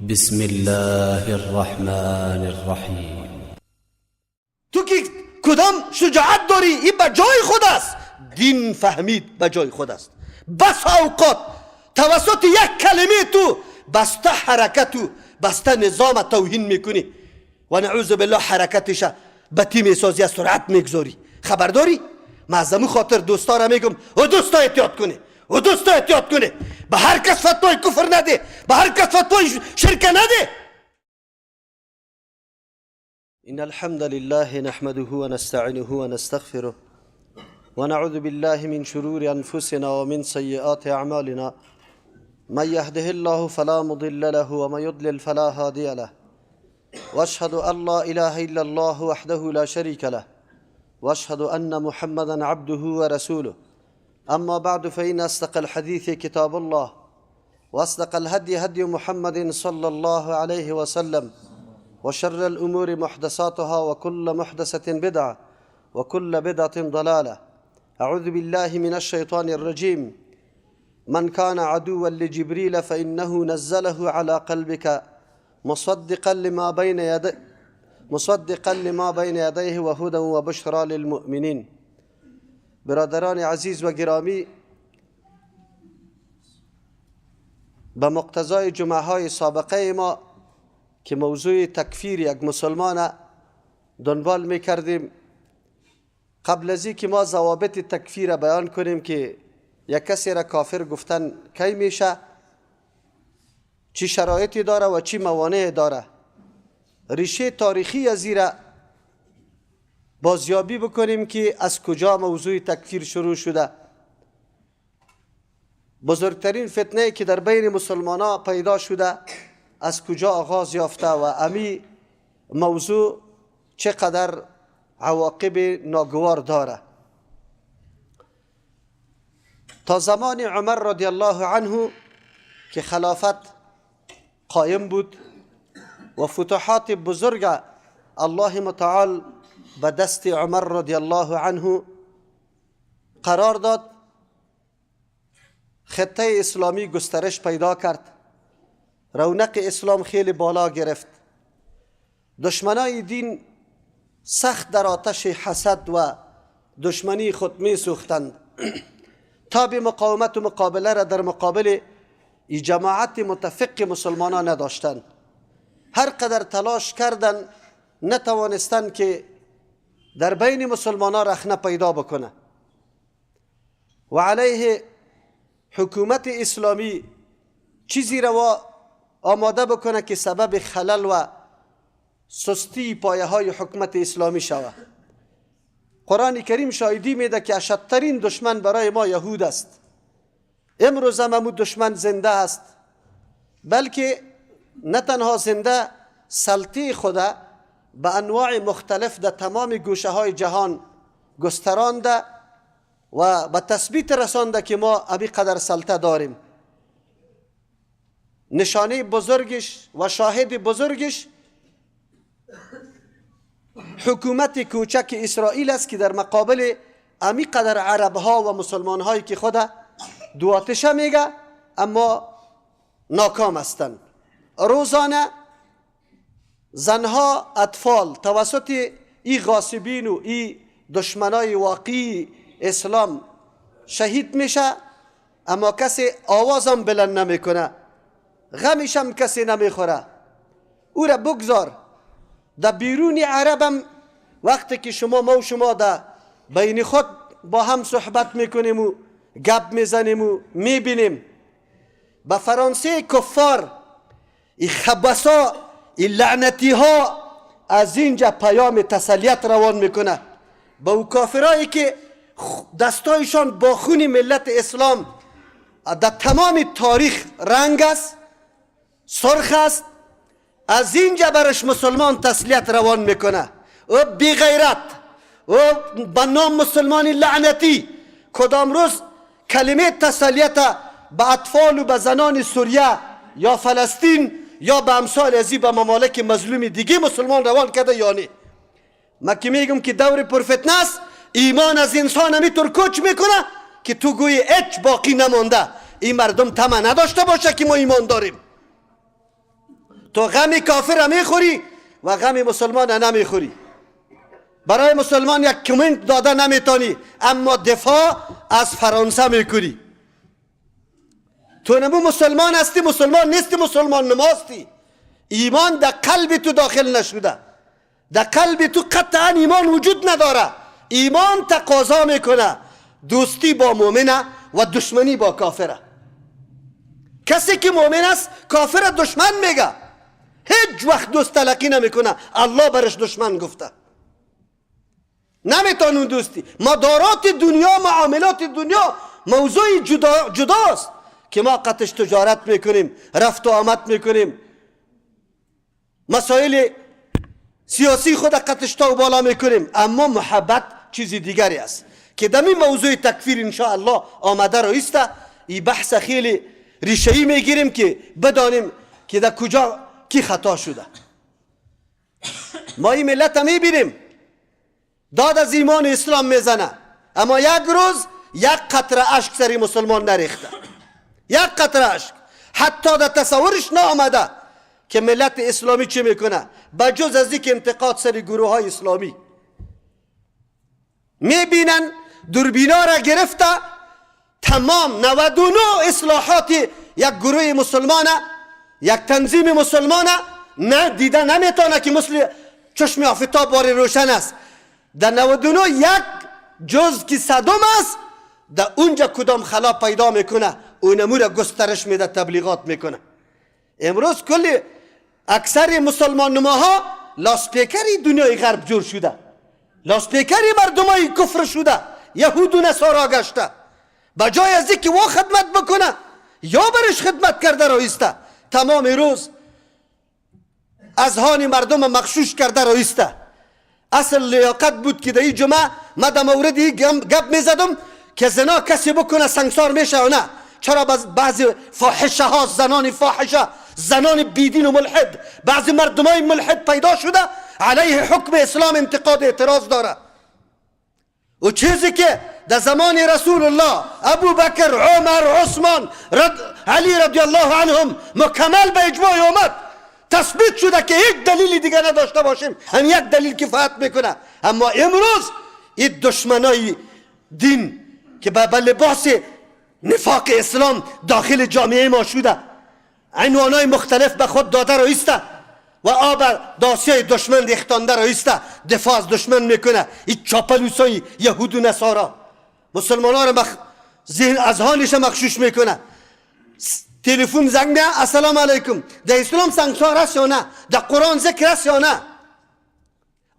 بسم الله الرحمن الرحیم. تو که کدام شجاعت داری؟ این به جای خود است. دین فهمید به جای خود است. بس اوقات توسط یک کلمه تو بسته حرکت و بسته نظام توهین میکنی و نعوذ بالله حرکتش به تیم سازی از سرعت میگذاری. خبرداری؟ من از خاطر دوستا را میگم و دوستا احتیاط کنه و دوستا احتیاط کنه. به هر کس فتوای کفر نده، به هر کس فتوای شرک نده. إن الحمد لله نحمده ونستعينه ونستغفره ونعوذ بالله من شرور أنفسنا ومن سيئات أعمالنا من يهده الله فلا مضل له ومن يضلل فلا هادي له وأشهد أن لا إله إلا الله وحده لا شريك له وأشهد أن محمدا عبده ورسوله. أما بعد فإن أصدق الحديث كتاب الله وأصدق الهدي هدي محمد صلى الله عليه وسلم وشر الأمور محدثاتها وكل محدثة بدعة وكل بدعة ضلالة. أعوذ بالله من الشيطان الرجيم. من كان عدوا لجبريل فإنه نزله على قلبك مصدقا لما بين يديه وهدى وبشرى للمؤمنين. برادران عزیز و گرامی، به مقتضای جمعه های سابقه ما که موضوع تکفیر یک مسلمان دنبال میکردیم، قبل از اینکه ما ضوابط تکفیر بیان کنیم که یک کسی را کافر گفتن کی میشه، چی شرایطی داره و چی موانع داره، ریشه تاریخی از این را بازیابی بکنیم که از کجا موضوع تکفیر شروع شده. بزرگترین فتنه که در بین مسلمان ها پیدا شده از کجا آغاز یافته و امی موضوع چقدر عواقب ناگوار داره. تا زمان عمر رضی الله عنه که خلافت قایم بود و فتوحات بزرگ الله متعال به دست عمر رضی الله عنه قرار داد، خطه اسلامی گسترش پیدا کرد، رونق اسلام خیلی بالا گرفت. دشمنای دین سخت در آتش حسد و دشمنی خود می سوختند تا به مقاومت و مقابله را در مقابل ای جماعت متفق مسلمانان نداشتند. هر قدر تلاش کردند نتوانستند که در بین مسلمانان رخنه پیدا بکنه و علیه حکومت اسلامی چیزی را آماده بکنه که سبب خلل و سستی پایه های حکومت اسلامی شود. قرآن کریم شاهدی میده که اشدترین دشمن برای ما یهود است. امروز هم دشمن زنده است، بلکه نه تنها زنده، سلطه خدا به انواع مختلف در تمام گوشه های جهان گسترانده و به تثبیت رسانده که ما ابی قدر سلطه داریم. نشانه بزرگش و شاهد بزرگش حکومت کوچک اسرائیل است که در مقابل امی قدر عرب ها و مسلمان هایی که خود دو آتشه میگه اما ناکام هستند. روزانه زنها، اطفال توسط ای غاصبین و ای دشمنای واقعی اسلام شهید میشه، اما کسی آوازم بلند نمیکنه، غمش هم کسی نمیخوره. او را بگذار در بیرون عربم وقتی که ما و شما در بین خود با هم صحبت میکنیم و گپ میزنیم و میبینیم، به فرانسه کفار ای خبسا ای لعنتی ها از اینجا پیام تسلیت روان میکنه با او کافرایی که دستایشان با خون ملت اسلام در تمام تاریخ رنگ است، سرخ است. از اینجا برش مسلمان تسلیت روان میکنه و بی غیرت و به نام مسلمان لعنتی کدام روز کلمه تسلیت به اطفال و به زنان سوریه یا فلسطین یا به امثال ازی به ممالک مظلوم دیگه مسلمان روان کرده یا نه؟ من که میگم که دور پرفتنه است، ایمان از انسان همیطور کوچ میکنه که تو گویی هیچ باقی نمانده. این مردم طمع نداشته باشه که ما ایمان داریم. تو غم کافر میخوری و غم مسلمان نمیخوری. برای مسلمان یک کمنت داده نمیتونی، اما دفاع از فرانسه میکنی. تو نمو مسلمان هستی، مسلمان نیستی، مسلمان نماستی. ایمان در قلب تو داخل نشده، در قلب تو قطعا ایمان وجود نداره. ایمان تقاضا میکنه دوستی با مؤمنه و دشمنی با کافره. کسی که مؤمن است کافر دشمن میگه، هیچ وقت دوست تلقی نمیکنه. الله برش دشمن گفته. نمیتونون دوستی. مدارات دنیا، معاملات دنیا موضوع جداست که ما قطعش تجارت میکنیم، رفت و آمد میکنیم، مسائل سیاسی خود قطعش تا و بالا میکنیم. اما محبت چیز دیگری است که دمی موضوع تکفیر انشاءالله آمده رایسته. این بحث خیلی ریشه‌ای میگیریم که بدانیم که در کجا کی خطا شده. ما این ملت میبینیم داد از ایمان اسلام میزنه، اما یک روز یک قطره اشک سری مسلمان نریخته. یک قطره اشک حتی در تصورش نآمده که ملت اسلامی چی میکنه بجز از اینکه انتقاد سری گروه های اسلامی. میبینن دوربینا را گرفته تمام 99 اصلاحات یک گروه مسلمانه، یک تنظیم مسلمانه نه دیده نمیتونه که مثل چشم آفتاب بار روشن است. در 99 یک جز که صدم است، در اونجا کدام خلا پیدا میکنه اونمو را گسترش میده، تبلیغات میکنه. امروز کلی اکثر مسلمان نماها لاسپیکری دنیای غرب جور شده، لاسپیکری مردمای کفر شده، یهود و نصارا گشته. بجای از اینکه او خدمت بکنه یا برش خدمت کرده رایسته، تمام روز اذهان مردم مغشوش کرده رایسته. اصل لیاقت بود که در این جمعه من در موردی گپ میزدم که زنا کسی بکنه سنگسار میشه و نه. چرا بعضی فاحشه ها، زنان فاحشه، زنان بیدین و ملحد، بعضی مردمای ملحد پیدا شده علیه حکم اسلام انتقاد اعتراض داره. و چیزی که در زمان رسول الله ابو بکر، عمر، عثمان، علی رضی الله عنهم مکمل به اجماع اومد، تثبیت شده که هیچ دلیلی دیگه نداشته باشیم، هم یک دلیل کفایت میکنه. اما امروز این دشمنای دین که به لباس نفاق اسلام داخل جامعه ما شده، عنوانای مختلف به خود داده رایسته و آب داسیای دشمن ریختانده رایسته، دفاع از دشمن میکنه. این چاپلوسای یهود و نصارا مسلمان ها را ذهن اذهانش مغشوش میکنه. تلفن زنگ میه السلام علیکم، در اسلام سنگسار است یا نه؟ در قرآن ذکر است یا نه؟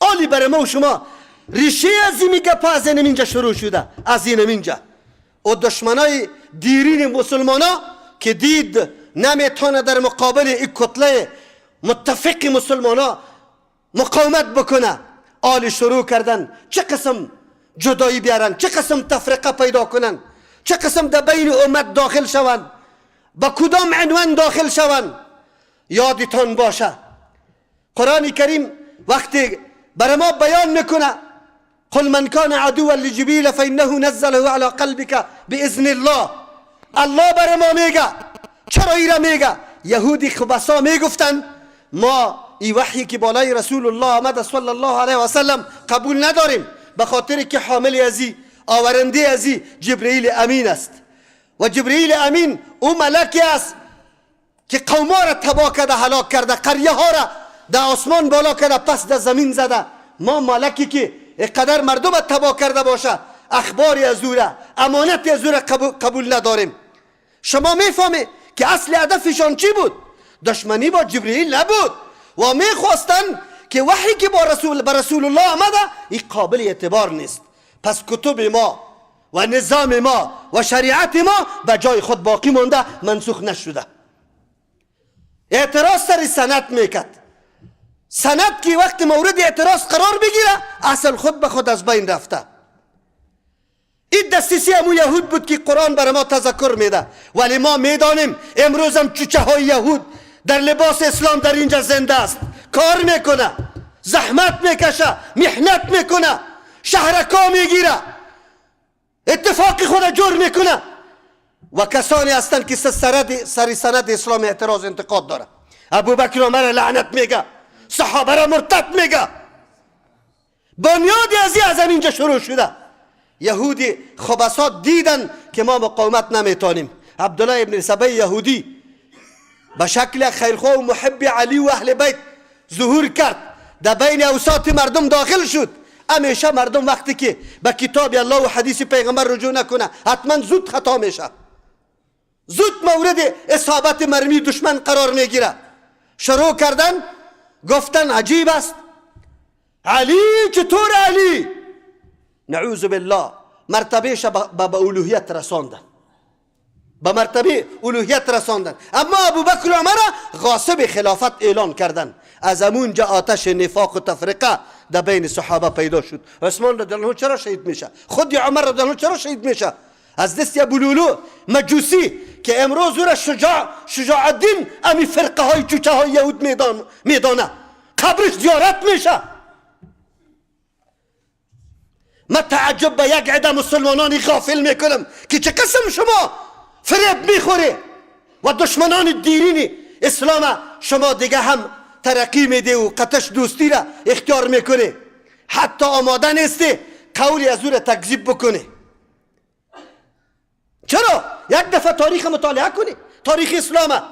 آلی برای ما و شما ریشه از این گپ از اینجا شروع شده، از اینجا. و دشمنای دیرین مسلمان ها که دید نمیتونه در مقابل این کتله متفق مسلمان ها مقاومت بکنه، آلی شروع کردن چه قسم جدایی بیارن، چه قسم تفرقه پیدا کنن، چه قسم در بین امت داخل شون، با کدام عنوان داخل شون. یادتان باشه قرآن کریم وقتی برای ما بیان میکنه قل من کان عدوا لجبریل فانه نزله على قلبك باذن الله. الله برای ما میگه. چرا ایره میگه؟ یهودی خبثا میگفتن ما این وحی که بالای رسول الله آمد صلی الله علیه و سلم قبول نداریم، به خاطر که حامل ازی، آورنده ازی جبرئیل امین است. و جبرئیل امین او ملکی است که قوما را تباه کرده، هلاک کرده، قریه ها را در آسمان بالا کرده، پس در زمین زده. ما ملکی که قدر مردم را تباه کرده باشه، اخباری از او را، امانتی از او را قبول نداریم. شما میفهمی که اصل هدفشان چی بود؟ دشمنی با جبرئیل نبود و میخواستن که وحی که با رسول الله آمده این قابل اعتبار نیست، پس کتب ما و نظام ما و شریعت ما به جای خود باقی مونده، منسوخ نشده. اعتراض سر سند میکرد. سند که وقت مورد اعتراض قرار بگیره اصل خود به خود از بین رفته. این دستیسی همون یهود بود که قرآن برای ما تذکر میده. ولی ما میدانیم امروز هم چوچه های یهود در لباس اسلام در اینجا زنده است، کار میکنه، زحمت میکشه، محنت میکنه، شهرکا میگیره، اتفاقی خود جور میکنه و کسانی هستند که سر سند اسلام اعتراض انتقاد داره. ابو بکر عمر لعنت میگه، صحابه را مرتد میگه. بنیادی از اینجا شروع شده. یهودی خبثات دیدن که ما مقاومت نمیتونیم. عبدالله ابن سبی یهودی به شکل خیرخواه و محب علی و اهل بیت ظهور کرد، در بین اوساط مردم داخل شد. همیشه مردم وقتی که به کتاب الله و حدیث پیغمبر رجوع نکنه حتما زود خطا میشه، زود مورد اصابت مرمی دشمن قرار میگیره. شروع کردن گفتن عجیب است، علی چطور علی؟ نعوذ بالله مرتبهش به الوهیت رساندن، به مرتبه الوهیت رساندن. اما ابو بکر و عمر غاصب خلافت اعلان کردن. از همونجا آتش نفاق و تفرقه در بین صحابه پیدا شد. عثمان رضی الله عنه چرا شهید میشه؟ خود عمر رضی الله عنه چرا شهید میشه؟ از دست ابو لولو مجوسی که امروز او را شجاع الدین امی فرقه های چوچه های یهود میدانه، قبرش زیارت میشه. من تعجب به یک عده مسلمانانی غافل میکنم که چه قسم شما فریب میخوره و دشمنان دیرین اسلام شما دیگه هم ترقی میده و قطش دوستی را اختیار میکنه، حتی آماده نیسته قولی از او را تکذیب بکنه. چرا؟ یک دفعه تاریخ مطالعه کنی. تاریخ اسلام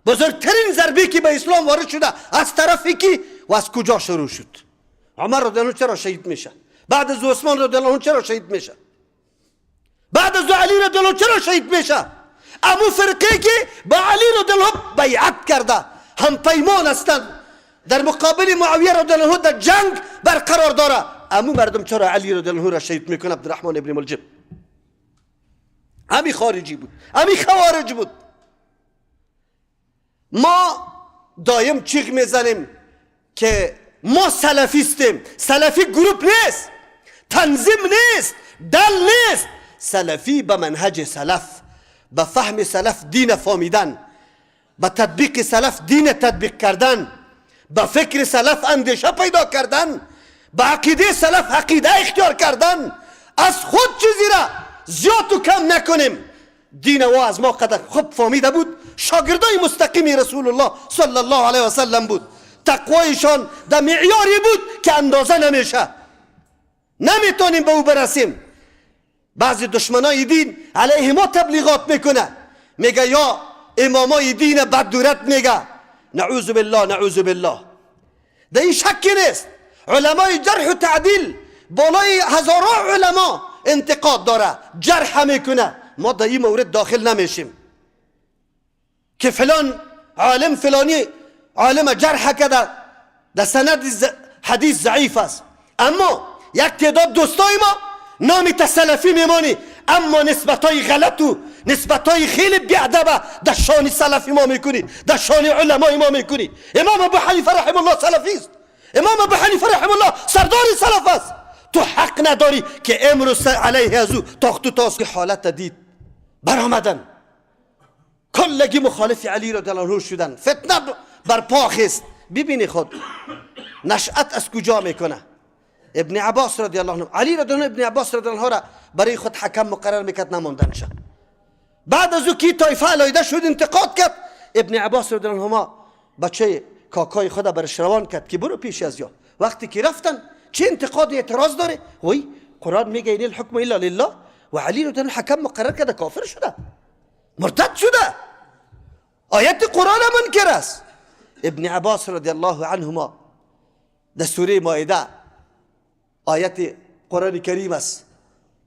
بزرگترین ضربه که به اسلام وارد شده از طرفی که و از کجا شروع شد؟ عمر رضی الله عنه چرا شهید میشه؟ بعد از عثمان رضی الله عنه چرا شهید میشه؟ بعد از علی رضی الله عنه چرا شهید میشه؟ امو فرقه که با علی رضی الله عنه بیعت کرده، هم پیمان هستند، در مقابل معاویه رضی الله عنه در جنگ برقرار داره. امو مردم چرا علی رضی الله عنه را شهید میکنه؟ عبدالرحمن ابن ملجم امی خارجی بود، امی خوارج بود. ما دایم چیغ میزنیم که ما سلفیستیم. سلفی گروپ نیست، تنظیم نیست، دل نیست. سلفی به منهج سلف، به فهم سلف دین فهمیدن، به تطبیق سلف دین تطبیق کردن، به فکر سلف اندیشه پیدا کردن، به عقیده سلف عقیده اختیار کردن. از خود چیزی را زیاد و کم نکنیم. دین او از ما قدر خوب فهمیده بود، شاگردای مستقیمی رسول الله صلی الله علیه و سلم بود. تقوایشان در معیاری بود که اندازه نمیشه، نمیتونیم به او برسیم. بعضی دشمنای دین علیه ما تبلیغات میکنه، میگه یا امامای دین بددورت میگه. نعوذ بالله نعوذ بالله. در این شکی نیست علمای جرح و تعدیل بالای هزاران علما انتقاد داره، جرح میکنه. ما در این مورد داخل نمیشیم که فلان عالم فلانی عالم جرح کرده، در سند حدیث ضعیف است. اما یک تعداد دوستای ما نامی تسلفی میمانی، اما نسبتای غلط و نسبتای خیلی بیادبه در شان سلفی ما میکنی، در شان علمای ما میکنی. امام ابو حنیفه رحم الله سلفی است، امام ابو حنیفه رحم الله سردار سلف است. تو حق نداری که امروز علیه از او تاخت و تاس که حالت دید برآمدن، کلگی مخالف علی رضی الله عنه شدن، فتنه برپا خست. ببینی خود نشأت از کجا میکنه. ابن عباس رضی الله عنه، علی رضی الله عنه ابن عباس رضی الله عنه را برای خود حکم مقرر میکرد، نماندن شد. بعد از او کی طایفه علایده شد انتقاد کرد، ابن عباس رضی الله عنه بچه کاکای خود برش روان کرد که برو پیش از یا. وقتی که رفتن چه انتقاد اعتراض داره؟ وای قرآن میگه این الحکم الا لله و علی رضی الله عنه حکم مقرر کرده، کافر شده، مرتد شده، آیت قرآن منکر است. ابن عباس رضی الله عنهما در سوره مائده آیت قرآن کریم است،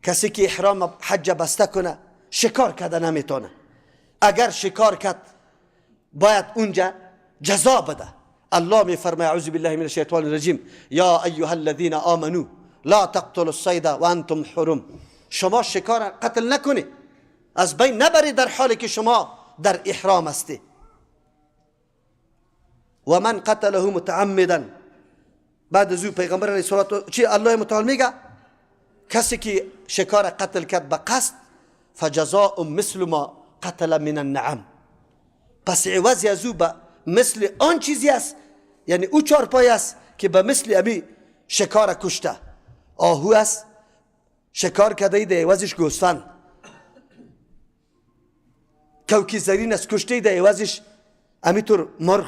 کسی که احرام حج بسته کنه شکار کرده نمیتونه، اگر شکار کرد باید اونجا جزا بده. الله میفرماید اعوذ بالله من الشیطان الرجیم یا ایها الذین آمنوا لا تقتلوا الصید وانتم حرم. شما شکار قتل نکنی، از بین نبری در حالی که شما در احرام هستی. و من قتله متعمدا. بعد از او پیغمبر علیه الصلاه چی الله متعال میگه کسی که شکار قتل کرد به قصد فجزاء مثل ما قتل من النعم، پس عوضی از او به مثل آن چیزی است، یعنی او چارپای است که به مثل امی شکار کشته. آهو است شکار کرده ده عوضش گوسفند، کوکی زرین است کشته ده عوضش امیطور مرغ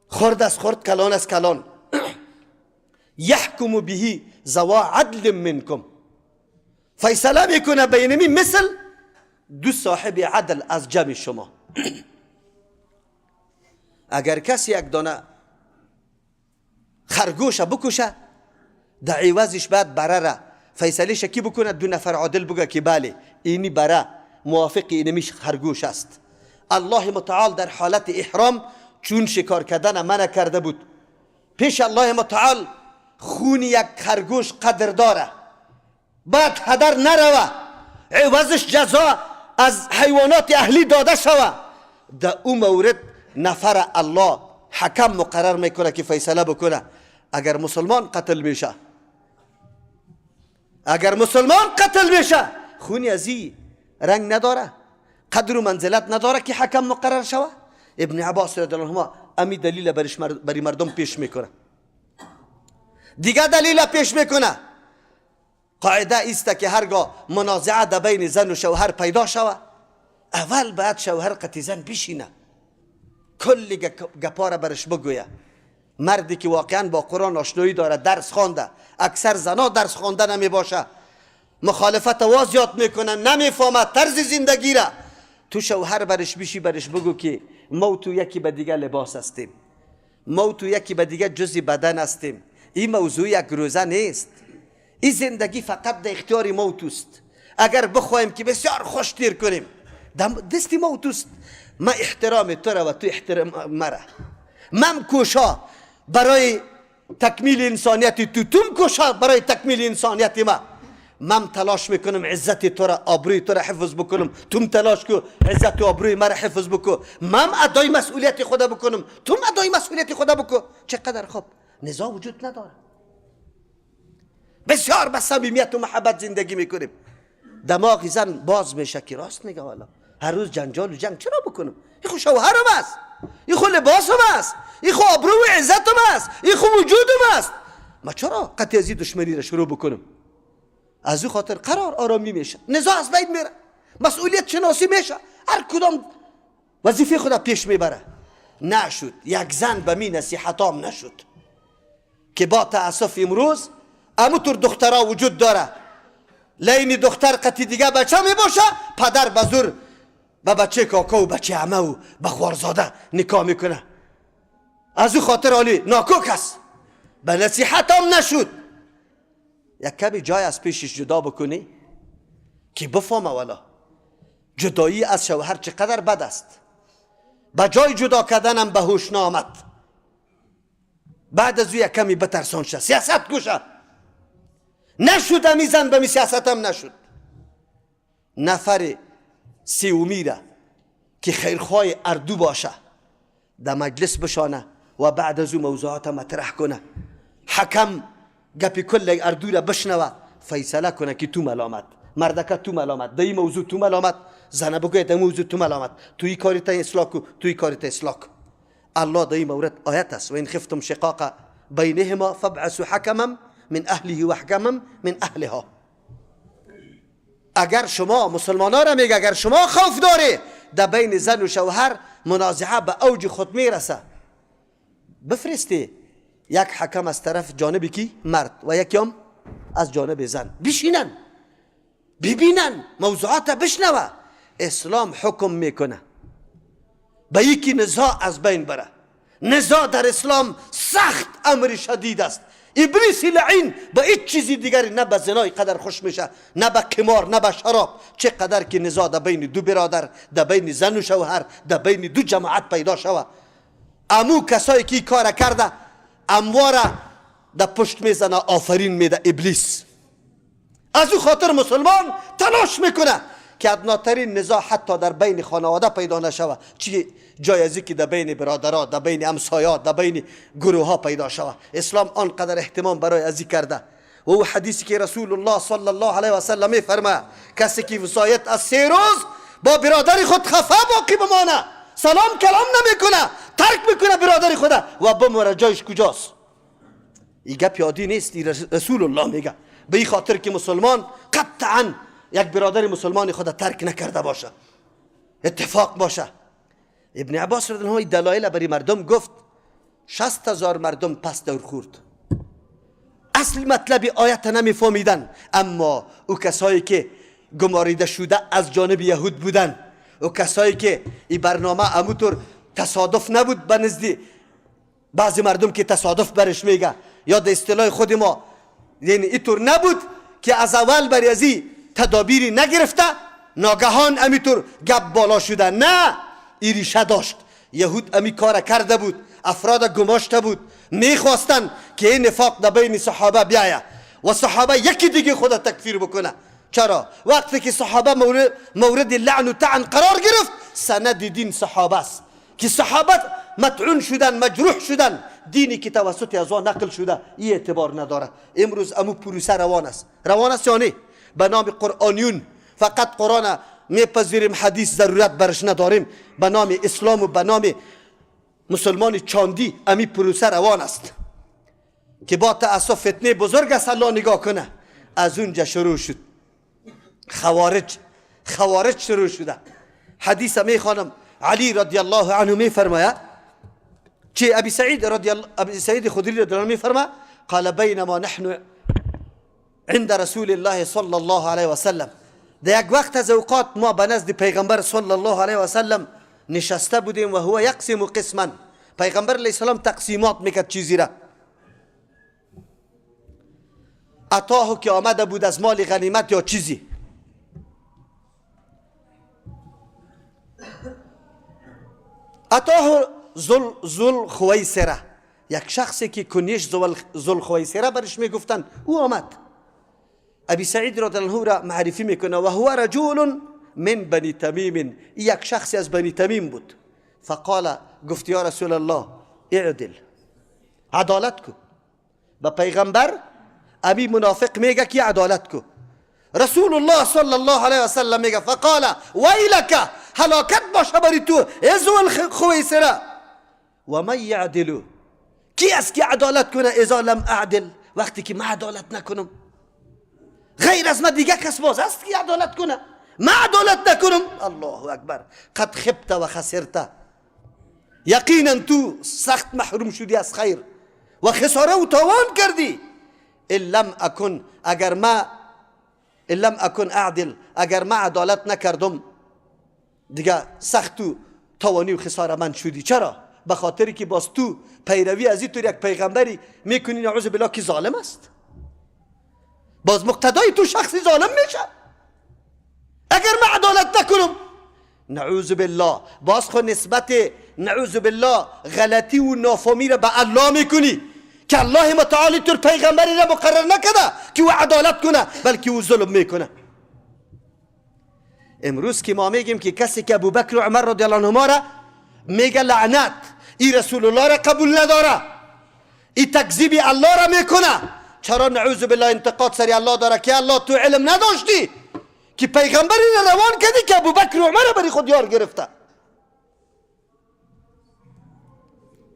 خرد از خرد، کلان از کلان. یحکم بهی ذوا عدل منکم، فیصله میکنه بینمی مثل دو صاحب عدل از جمع شما. اگر کسی یک دانه خرگوش بکشه، در عوضش بعد بره را فیصله شکی بکنه، دو نفر عادل بگه که بله اینی بره موافق اینمیش خرگوش است. الله متعال در حالت احرام چون شکار کردن منع کرده بود. پیش الله متعال خون یک خرگوش قدر داره، بعد هدر نروه، عوضش جزا از حیوانات اهلی داده شوه. در اون مورد نفر الله حکم مقرر میکنه که فیصله بکنه. اگر مسلمان قتل میشه، اگر مسلمان قتل میشه، خونی ازی رنگ نداره، قدر و منزلت نداره که حکم مقرر شوه. ابن عباس رضی الله عنهما امی دلیل بری مردم پیش میکنه. دیگه دلیل پیش میکنه. قاعده است که هرگاه منازعه در بین زن و شوهر پیدا شوه، اول باید شوهر قطع زن بشینه، کلی گپا را برش بگویه. مردی که واقعا با قرآن آشنایی داره، درس خوانده، اکثر زنا درس خوانده نمی باشه، مخالفت واز یاد میکنن، نمیفهمه طرز زندگی را، تو شوهر برش بشی، برش بگو که ما تو یکی به دیگه لباس هستیم، ما تو یکی به دیگه جزی بدن هستیم، این موضوع یک روزه نیست، این زندگی فقط در اختیار ما توست. اگر بخوایم که بسیار خوش تیر کنیم، دستی ما توست. من احترام تو را و تو احترام مرا، من کوشا برای تکمیل انسانیت تو، تم کوشا برای تکمیل انسانیت ما. من تلاش میکنم عزت تو را، آبروی تو را حفظ بکنم، تم تلاش کو عزت و آبروی مرا حفظ بکن. من ادای مسئولیت خدا بکنم، تم ادای مسئولیت خدا بکن. چقدر خوب. نزاع وجود نداره، بسیار به صمیمیت و محبت زندگی میکنیم. دماغ زن باز میشه که راست میگه، والا هر روز جنجال و جنگ چرا بکنم؟ این خو شوهرم است، این خو لباسم است، این خو آبرو و عزتم است، این خو وجودم است. ما چرا قطع ازی دشمنی را شروع بکنم؟ از او خاطر قرار آرامی میشه، نزاع از بین میره، مسئولیت شناسی میشه، هر کدام وظیفه خدا پیش میبره. نشد یک زن به می نصیحتام نشد که با تأسف امروز همونطور دخترها وجود داره، لین دختر قطعی دیگه بچه می باشه، پدر بزرگ به بچه کاکا و بچه عمه و بخوارزاده نکاح میکنه. از او خاطر عالی ناکوک است، به نصیحت هم نشد. یک کمی جای از پیشش جدا بکنی که بفهمه والا جدایی از شوهر چقدر بد است. به جای جدا کردنم به هوش نامد، بعد از او یک کمی بترسان شد، سیاست گوشه نشد. میزن به می سیاست هم نشد. نفر سیومی را که خیرخواه اردو باشه در مجلس بشانه و بعد از او موضوعات مطرح کنه، حکم گپی کل اردو را بشنوه، فیصله کنه که تو ملامت، مردکه تو ملامت، در این موضوع تو ملامت، زنه بگوید در موضوع تو ملامت، توی کاری تا اصلاح کو، توی کاری تا اصلاح کو. الله در این مورد آیت است: و این خفتم شقاق بینهما فابعثوا حکما من اهله و حکما من اهلها. اگر شما مسلمانان را میگه، اگر شما خوف داره در بین زن و شوهر منازعه به اوج خود میرسه، بفرسته یک حکم از طرف جانب کی مرد و یکم از جانب زن، بشینن ببینن موضوعات بشنوه. اسلام حکم میکنه به یکی نزاع از بین بره. نزاع در اسلام سخت امر شدید است. ابلیس لعین با هیچ چیزی دیگری نه به زنای قدر خوش میشه، نه به قمار، نه به شراب. چقدر که نزاع در بین دو برادر، در بین زن و شوهر، در بین دو جماعت پیدا شوه، امو کسایی که کار کرده امواره در پشت میزنه، آفرین میده ابلیس. از او خاطر مسلمان تلاش میکنه که ادناترین نزاع حتی در بین خانواده پیدا نشوه. چی جای ازی که در بین برادرها، در بین همسایات، در بین گروه ها پیدا شوه. اسلام آنقدر اهتمام برای ازی کرده. و او حدیثی که رسول الله صلی الله علیه و سلم میفرماید کسی که وصایت از 3 روز با برادر خود خفه باقی بمانه، سلام کلام نمیکنه، ترک میکنه برادر خدا و بمره، جایش کجاست؟ این گپ عادی نیست، رسول الله میگه. به این خاطر که مسلمان قطعا یک برادر مسلمان خدا ترک نکرده باشه، اتفاق باشه. ابن عباس رضی الله عنه دلایل برای مردم گفت، 60,000 مردم پس دور خورد، اصل مطلب آیت نمی فهمیدن، اما او کسایی که گماریده شده از جانب یهود بودن، او کسایی که این برنامه همونطور تصادف نبود به نزد بعضی مردم که تصادف برش میگه، یا در اصطلاح خود ما یعنی اینطور نبود که از اول برای ازی تدابیری نگرفته ناگهان همینطور گپ بالا شده، نه، این ریشه داشت. یهود امی کار کرده بود، افراد گماشته بود، میخواستن که این نفاق در بین صحابه بیایه و صحابه یکی دیگه خود تکفیر بکنه. چرا؟ وقتی که صحابه مورد لعن و طعن قرار گرفت، سند دین صحابه است که صحابه مطعون شدن، مجروح شدن، دینی که توسط از آن نقل شده این اعتبار نداره. امروز امو پروسه روان است یا نه؟ به نام قرآنیون، فقط قرآن میپذیریم، حدیث ضرورت برش نداریم، به نام اسلام و به نام مسلمان چاندی امی پروسه روان است که با تأسف فتنه بزرگ است. الله نگاه کنه، از اونجا شروع شد خوارج شروع شده. حدیث میخوانم، علی رضی الله عنه میفرماید چه ابی سعید خدری رضی الله عنه میفرماید قال بینما نحن عند رسول الله صلی الله علیه و سلم، در یک وقت از اوقات ما به نزد پیغمبر صلی الله علیه و سلم نشسته بودیم و هو یقسم قسما، پیغمبر علیه السلام تقسیمات میکرد چیزی را، عطاهو که آمده بود از مال غنیمت یا چیزی، عطاهو ذل خویسره، یک شخصی که کنیش ذل خویسره برش میگفتن، او آمد. ابی سعید رضی الله عنه را معرفی میکنه و هو رجل من بنی تمیم، یک شخصی از بنی تمیم بود. فقال، گفت یا رسول الله اعدل، عدالت کو. با پیغمبر ابی منافق میگه که عدالت کو. رسول الله صلی الله علیه و سلم میگه فقال ویلک، هلاکت باشه بری تو ذل خویسره، و من یعدل، کی است که عدالت کنه اذا لم اعدل، وقتی که من عدالت نکنم، غیر از من دیگه کس باز است که عدالت کنه، من عدالت نکنم. الله اکبر، قد خبت و خسرت، یقینا تو سخت محروم شدی از خیر و خساره و تاوان کردی. ان لم اکن اعدل، اگر ما عدالت نکردم دیگه سخت تو تاوانی و خساره من شدی. چرا؟ به خاطری که باز تو پیروی از این طور یک پیغمبری میکنی نعوذ بالله که ظالم است، باز مقتدای تو شخصی ظالم میشه. اگر من عدالت نکنم نعوذ بالله، باز خود نسبت نعوذ بالله غلطی و نافهمی را به الله میکنی که الله متعالی تو پیغمبری را مقرر نکده که او عدالت کنه، بلکه او ظلم میکنه. امروز که ما میگیم که کسی که ابوبکر و عمر رضی الله عنهما را میگه لعنت، این رسول الله را قبول نداره، این تکذیب الله را میکنه. چرا؟ نعوذ بالله انتقاد سری الله داره که الله تو علم نداشتی که پیغمبری را روان کردی که ابوبکر و عمر را بری خود یار گرفته.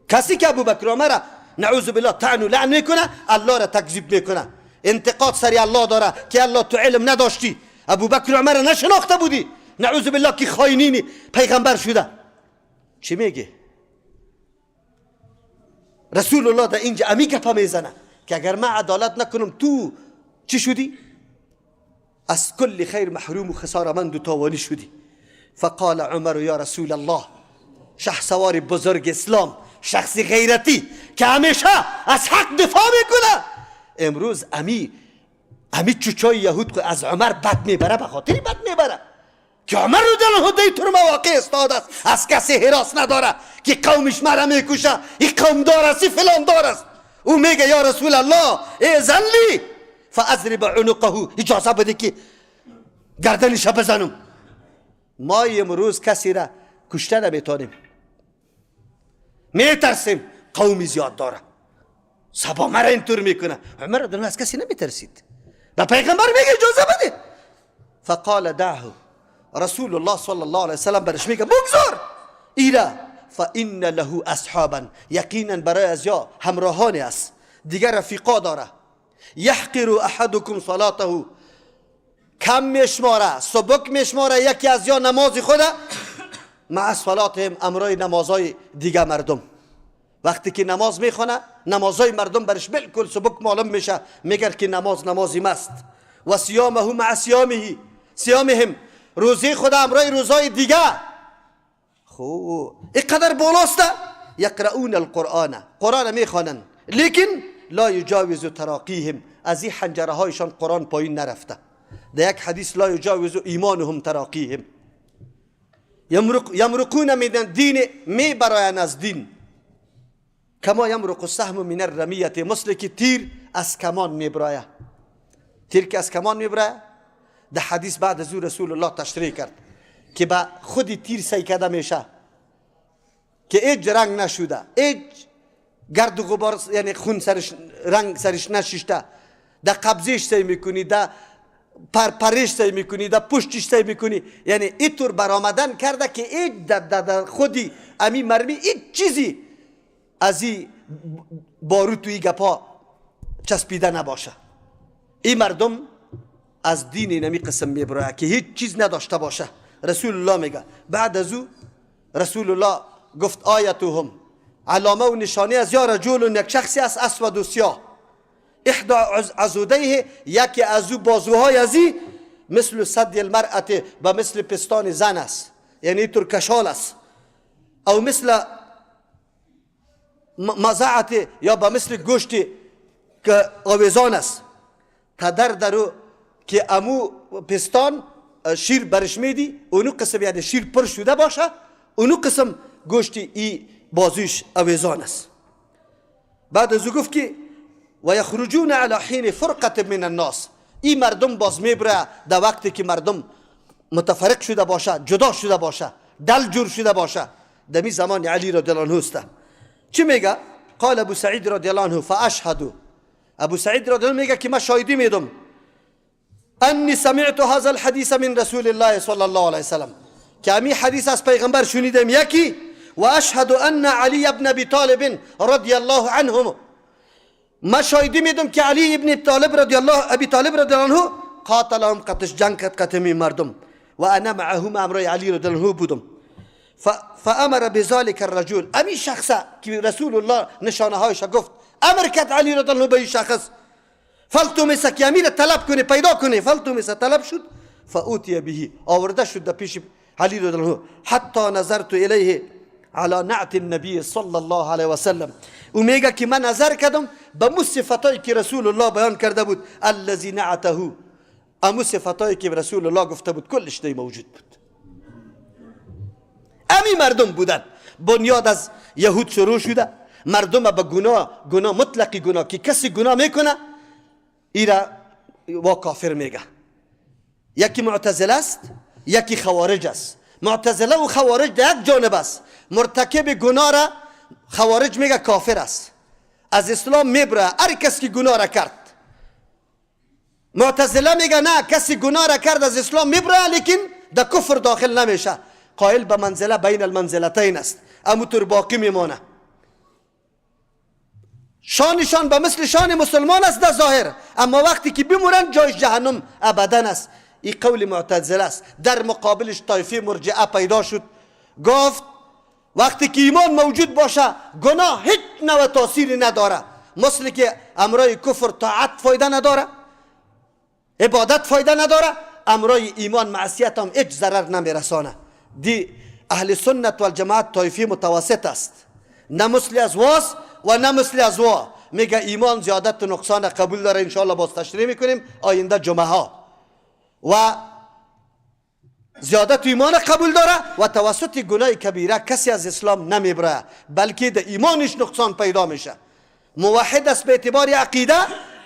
کسی که ابوبکر و عمر را نعوذ بالله طعن و لعن میکنه، الله را تکذیب میکنه، انتقاد سری الله داره که الله تو علم نداشتی، ابوبکر و عمر را نشناخته بودی، نعوذ بالله که خائنین پیغمبر شده. چی میگه؟ رسول الله در اینجا امی گپا میزنه که اگر من عدالت نکنم تو چی شدی؟ از کل خیر محروم و خسارمند و تاوانی شدی. فقال عمر یا رسول الله، شهسوار بزرگ اسلام، شخصی غیرتی که همیشه از حق دفاع میکنه، امروز امی چوچای یهود از عمر بد میبره، به خاطری بد میبره که عمر رو دلن هده طور مواقع استاد است، از کسی حراس نداره که قومش مرا میکشه، این قوم دار است، فلان دار است. او میگه یا رسول الله ایذن لی فاضرب عنقه، اجازه بده که گردنش بزنم. ما امروز کسی را کشته نمیتونیم، میترسیم، قومی زیاد داره، سبا مرا اینطور میکنه. عمر رضی از کسی نمیترسید، به پیغمبر میگه اجازه بده. فقال دعه، رسول الله صلی الله علیه وسلم برش میگه بگذار ایرا، فان له اصحابا، یقینا برای از یا همراهانی است، دیگر رفیقا داره. یحقر احدکم صلاته، کم میشماره، سبک میشماره یکی از یا نماز خود مع صلاتهم امرای نمازای دیگه مردم. وقتی که نماز میخونه نمازای مردم برش بالکل سبک معلوم میشه، میگه که نمازی مست. و صیامه مع صیامهم، روزی خدا امرای روزای دیگه. خب اینقدر بالاست. یقرؤون القرآن، قرآن میخوانن، لیکن لا یجاوز تراقیهم، از این حنجره هایشان قرآن پایین نرفته. در یک حدیث لا یجاوز ایمانهم تراقیهم، یمرقون من الدین، میبراین از دین. کما یمرق السهم من الرمیه، مثل که تیر از کمان میبرایه. تیر که از کمان میبرایه، در حدیث بعد از رسول الله تشریح کرد که با خودی تیر سیکده میشه که ایج رنگ نشده، ایج گرد و غبار یعنی خون سرش رنگ سرش نشیشته، در قبضیش سعی میکنی، در پرپرش سعی میکنی، در پشتش سعی میکنی، یعنی اینطور برآمدن کرده که ایج در خودی امی مرمی ایج چیزی از این باروت توی گپا چسبیده نباشه. این مردم از دین نمی قسم میبره که هیچ چیز نداشته باشه. رسول الله میگه بعد از او رسول الله گفت آیتهم، علامه و نشانی از یا رجل، یک شخصی از اسود و سیاه، احدى عضدیه، یکی از او بازوهای ازی مثل صدی المرأة، و مثل پستان زن است، یعنی ترکشال است، او مثل مزعت، یا با مثل گوشت که آویزان است. تدر درو که امو پستان شیر برش میدی، اونو قسم یعنی شیر پر شده باشه، اونو قسم گوشت ای بازوش آویزان است. بعد از او گفت که و یخرجون علی حین فرقه من الناس، این مردم باز میبره در وقتی که مردم متفرق شده باشه، جدا شده باشه، دل جور شده باشه. دمی زمان علی رضی الله عنه است. چی میگه؟ قال ابو سعید رضی الله عنه فاشهد، ابو سعید رضی الله عنه میگه که من شاهدی میدم انی سمعت هذا الحديث من رسول الله صلی الله علیه وسلم، که امی حدیث از پیغمبر شنیدم. یکی و اشهد ان علی ابن ابی طالب رضی الله عنه، ما شاهدی میدم که علی ابن ابی طالب رضی الله عنه قاتلهم، قتش جنگ کرد قتل مردم، و انا معهم امرای علی رضی الله عنه بودم. فامر بذلك الرجل، امی شخصه که رسول الله نشانه هایش گفت، امر کرد علی رضی الله عنه به این شخص، فالتمس که امیر طلب کنه، پیدا کنه. فالتمس طلب شد، فاوتی به، آورده شد در پیش علی رضی الله عنه. حتی نظرت الیه على نعت النبی صلی الله علیه و سلم، او میگه که من نظر کردم به مو صفتایی که رسول الله بیان کرده بود، الذی نعته، امو صفتایی که رسول الله گفته بود کلش دی موجود بود. امی مردم بودن. بنیاد از یهود شروع شده، مردم به گناه مطلقی گناه که کسی گناه میکنه ایرا و کافر میگه. یکی معتزله است، یکی خوارج است. معتزله و خوارج در یک جانب است. مرتکب گناه را خوارج میگه کافر است، از اسلام میبره هر کس که گناه را کرد. معتزله میگه نه، کسی گناه را کرد از اسلام میبره لیکن در کفر داخل نمیشه، قائل به منزله بین المنزلتین است، اموتر باقی میمانه. شانشان به مثل شان مسلمان است در ظاهر، اما وقتی که بمورن جایش جهنم ابدا است. این قول معتزله است. در مقابلش طایفه مرجعه پیدا شد، گفت وقتی که ایمان موجود باشه گناه هیچ نوع تاثیری نداره، مثل که امرای کفر طاعت فایده نداره، عبادت فایده نداره، امرای ایمان معصیت هم هیچ ضرر نمیرسانه. دی اهل سنت و الجماعت طایفه متوسط است، نه مثل از واس و نه مثل از وا. میگه ایمان زیادت و نقصان قبول داره، انشاءالله باز تشریح میکنیم آینده جمعه ها. و زیادت ایمان قبول داره و توسط گناه کبیره کسی از اسلام نمیبره، بلکه در ایمانش نقصان پیدا میشه. موحد است به اعتبار عقیده،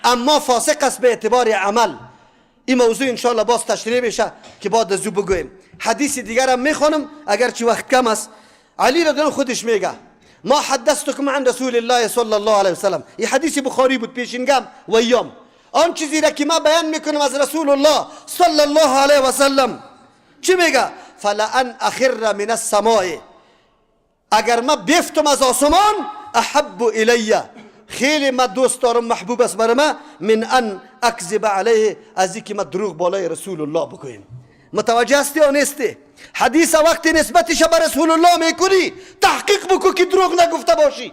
اما فاسق است به اعتبار عمل. این موضوع انشاءالله باز تشریح بشه که بعد از او بگویم. حدیث دیگر هم میخوانم اگرچه وقت کم است. علی رضی الله خودش میگه ما حدثتكم عن رسول الله صلی الله علیه وسلم، این حدیث بخاری بود پیشینگم و ایام. آن چیزی را که ما بیان میکنم از رسول الله صلی الله علیه وسلم چی میگه؟ فلان اخر من السماء، اگر ما بیفتم از آسمان، احب الی، خیلی ما دوست دارم، محبوب است برای ما، من ان اکذب علیه، از اینکه ما دروغ بالای رسول الله بگویم. متوجه هستی یا نیستی؟ حدیث وقتی نسبتش به رسول الله میکنی تحقیق بکو که دروغ نگفته باشی.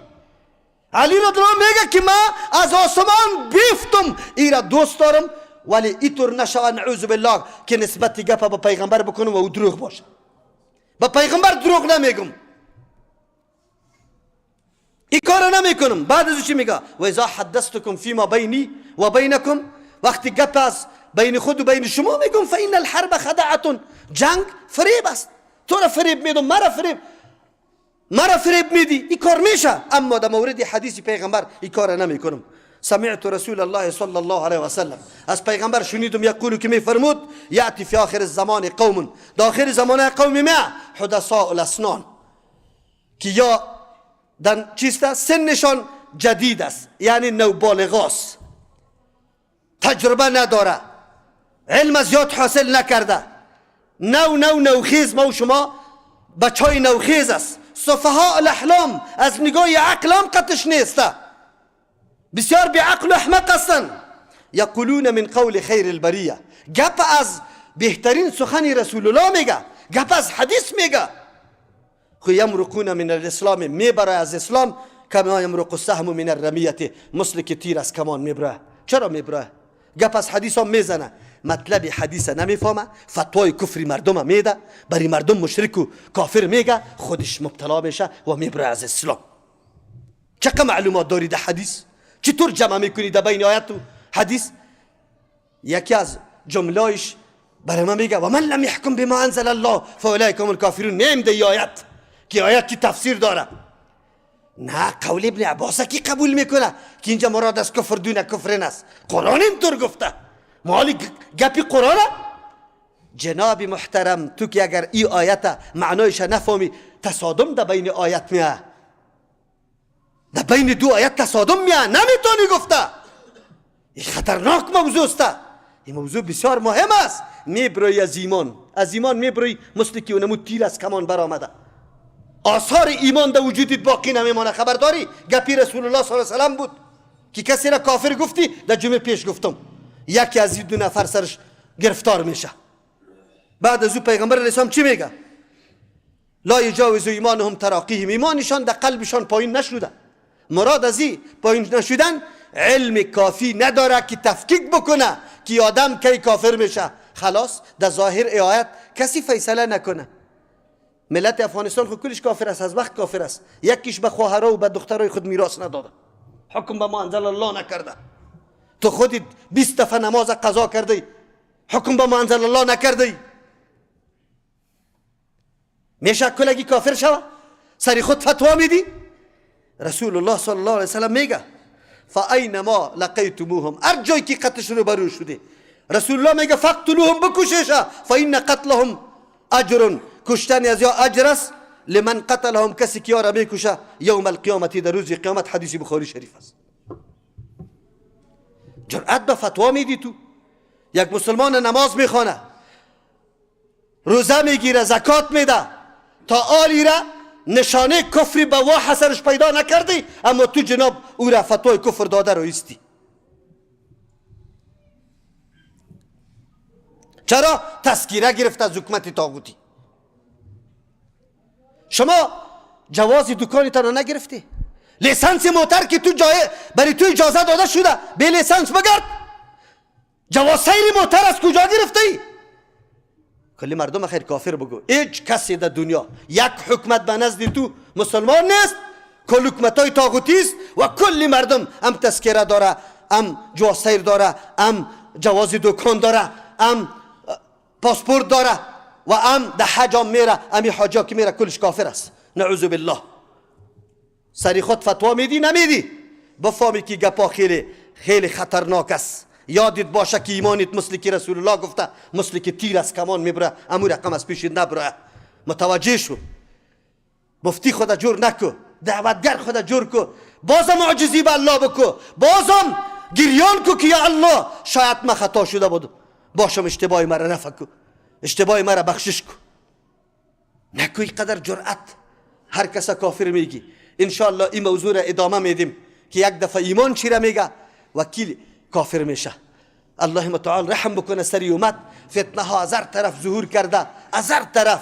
علی رضی الله میگه که من از آسمان بیفتم ای را دوست دارم، ولی اینطور نشود نعوذ بالله که نسبت گپ به پیغمبر بکنم و او دروغ باشه. به پیغمبر دروغ نمیگم، این کار نمیکنم. بعد از چی میگه؟ و اذا حدثتكم فيما بيني و بينكم، وقتی گپ از بین خود و بین شما میگم فإن الحرب خدعة، جنگ فریب است. تو را فریب میدم، مرا فریب میدی، این کار میشه. اما در مورد حدیث پیغمبر این کار نمیکنم. سمعت رسول الله صلی الله علیه و سلم، از پیغمبر شنیدم یقول که میفرمود یأتی فی آخر الزمان قوم، در آخر زمان قوم ما حدثاء الاسنان، که یا در چیست سنشان جدید است، یعنی نوبالغاست، تجربه نداره، علم زیاد حاصل نکرده، نوخیز. ما و شما بچهای نوخیز است، سفهاء الاحلام، از نگاه عقل هم قطش نیسته، بسیار بی عقل و احمق هستند. یقولون من قول خیر البریه، گپ از بهترین سخن رسول الله میگه، گپ از حدیث میگه. خو یمرقون من الاسلام، میبره از اسلام کما یمرق السهم من الرمیه، مثل که تیر از کمان میبره. چرا میبره؟ گپ از حدیث هم میزنه، مطلب حدیث نمیفهمه، فتوای کفری مردم میده، برای مردم مشرک و کافر میگه، خودش مبتلا میشه و میبره از اسلام. چقدر معلومات داری در حدیث؟ چطور جمع میکنی در بین آیت و حدیث؟ یکی از جملایش برای ما میگه و من لم یحکم بما انزل الله فاولئک هم الکافرون. نمیده ای آیت که آیت کی تفسیر داره. نه، قول ابن عباس کی قبول میکنه که اینجا مراد از کفر دونه کفر است. قرآن اینطور گفته، مالی گپی قرآن. جناب محترم، تو که اگر این آیت معنایش نفهمی، تصادم در بین آیت میه، در بین دو آیت تصادم میه، نمیتونی گفته. این خطرناک موضوع است. این موضوع بسیار مهم است. میبروی از ایمان میبروی، مثل که اونمو تیر از کمان برآمده، آثار ایمان در وجودت باقی نمیمانه. خبر داری؟ گپی رسول الله صلی الله علیه و سلم بود که کسی را کافر گفتی، در جمعه پیش گفتم، یکی از این دو نفر سرش گرفتار میشه. بعد از او پیغمبر علیه السلام چی میگه؟ لا یجاوز ایمانهم تراقیهم، ایمانشان در قلبشان پایین نشده. مراد از این پایین نشدن علم کافی نداره که تفکیک بکنه که آدم کی کافر میشه. خلاص در ظاهر آیت کسی فیصله نکنه. ملت افغانستان خود کلش کافر است، از وقت کافر است. یکیش به خواهرها و به دخترای خود میراث نداده، حکم به ما انزل الله نکرده. تو خودت 20 دفعه نماز قضا کردی، حکم به ما انزل الله نکردی. میشه کلگی کافر شوه؟ سری خود فتوا میدی؟ رسول الله صلی الله علیه وسلم میگه فاینما لقیتموهم، هر جایی که قتلش رو برو شده، رسول الله میگه فقتلوهم، بکشش، فان قتلهم اجر، کشتن از یا اجر است، لمن قتلهم، کسی که یارا میکشه، یوم القیامت، در روز قیامت. حدیث بخاری شریف است. جرأت به فتوا میدی تو؟ یک مسلمان نماز میخوانه، روزه میگیره، زکات میده، تا آلی را نشانه کفری به واح سرش پیدا نکردی، اما تو جناب او را فتوای کفر داده رو ایستی. چرا؟ تذکیره گرفت از حکومت طاغوتی. شما جواز دکانت رو نگرفتی؟ لیسانس موتر که تو برای تو اجازه داده شده، به لیسانس بگرد. جواز سیر موتر از کجا گرفتی؟ کلی مردم خیر کافر بگو. هیچ کسی در دنیا یک حکومت به نزد تو مسلمان نیست، کل حکومتای طاغوتی است و کلی مردم هم تذکره داره، هم جواز سیر داره، هم جواز دکان داره، هم پاسپورت داره و هم در حج هم میره، همی حاجا که میره کلش کافر است. نعوذ بالله. سری خود فتوا میدی نمیدی؟ بفهمی که گپا خیلی خطرناک است. یادت باشه که ایمانت مثل که رسول الله گفته، مثل که تیر از کمان میبره، امو رقم از پیشت نبره. متوجه شو. مفتی خدا جور نکو، دعوتگر خدا جور کو، بازم معجزی به الله بکو، بازم گریان کو که یا الله شاید من خطا شده بودم، باشم اشتباهی مرا نفکو، اشتباهی مرا بخشش کو. نکوی قدر جرأت. هر کس کافر میگی. انشاءالله این موضوع را ادامه میدیم که یک دفعه ایمان چی را میگه وکیل کافر میشه. الله متعال رحم بکنه سری اومد، فتنه ها از هر طرف ظهور کرده، از هر طرف.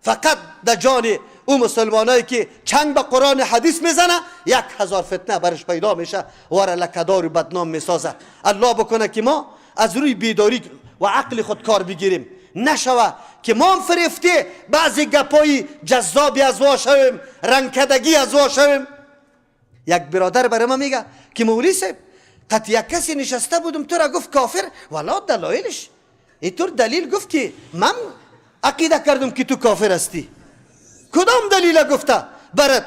فقط در جان او مسلمانایی که چنگ به قرآن حدیث میزنه 1000 فتنه برش پیدا میشه و را لکدار و بدنام میسازه. الله بکنه که ما از روی بیداری و عقل خود کار بگیریم، نشوه که ما هم فریفته بعضی گپای جذابی از وا شویم، رنگکدگی از وا شویم. یک برادر برای ما میگه که مولوی صاحب قط یک کسی نشسته بودم تو را گفت کافر، والا دلایلش اینطور دلیل گفت که من عقیده کردم که تو کافر هستی. کدام دلیل گفته برات؟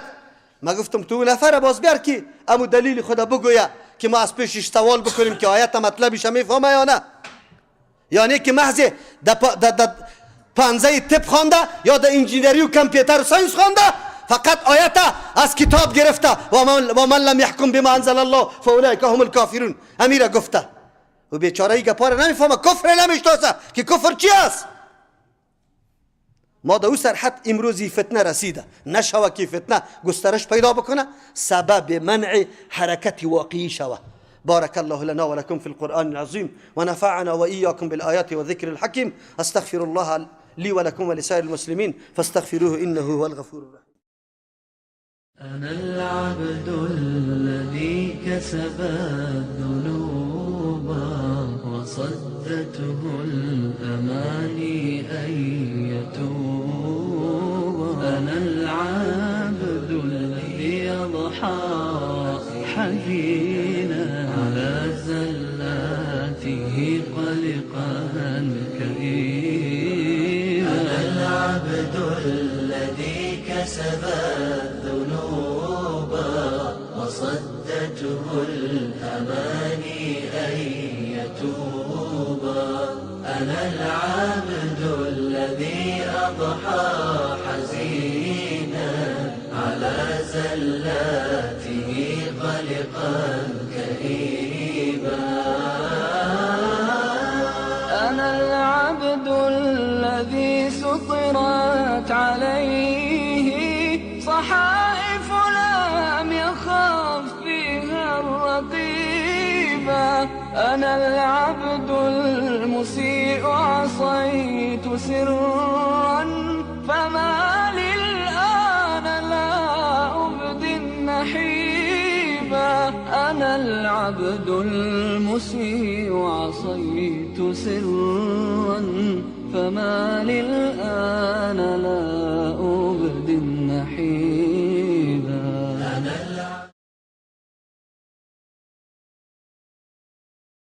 ما گفتم تو نفر باز بیار که امو دلیل خدا بگویه که ما از پیشش سوال بکنیم که آیت مطلبش میفهمه یا نه، یعنی که محض پانزه طب خوانده یا در انجینری و کامپیوتر ساینس خوانده فقط آیت از کتاب گرفته و من لم يحكم بما انزل الله فاولئک هم الکافرون امیر گفته و بیچاره ای گپا را نمیفهمه، کفر نمیشناسه که کفر چی است. ما در او سرحد امروزی فتنه رسیده، نشوه که فتنه گسترش پیدا بکنه، سبب منع حرکت واقعی شوه. بارك الله لنا ولكم في القرآن العظيم ونفعنا وإياكم بالآيات والذكر الحكيم. أستغفر الله لي ولكم ولسائر المسلمين فاستغفروه إنه هو الغفور الرحيم. أنا العبد الذي كسب الذنوب وصدته الأماني أن يتوب. أنا العبد الذي يضحى حزينا على زلاته قلقا كئيبا. أنا العبد الذي كسب الذنوب وصدته الأماني أن يتوب. أنا العبد الذي أضحى حزينا على زلاته قلقا كئيبا. أنا العبد الذي سطرت عليه صحائف لم يخاف فيها الرقيبا. أنا العبد المسيء عصيت سرا فما للآن لا أبدي النحيبا. أنا العبد المسيء عصيت سرا فما للآن لا أبدي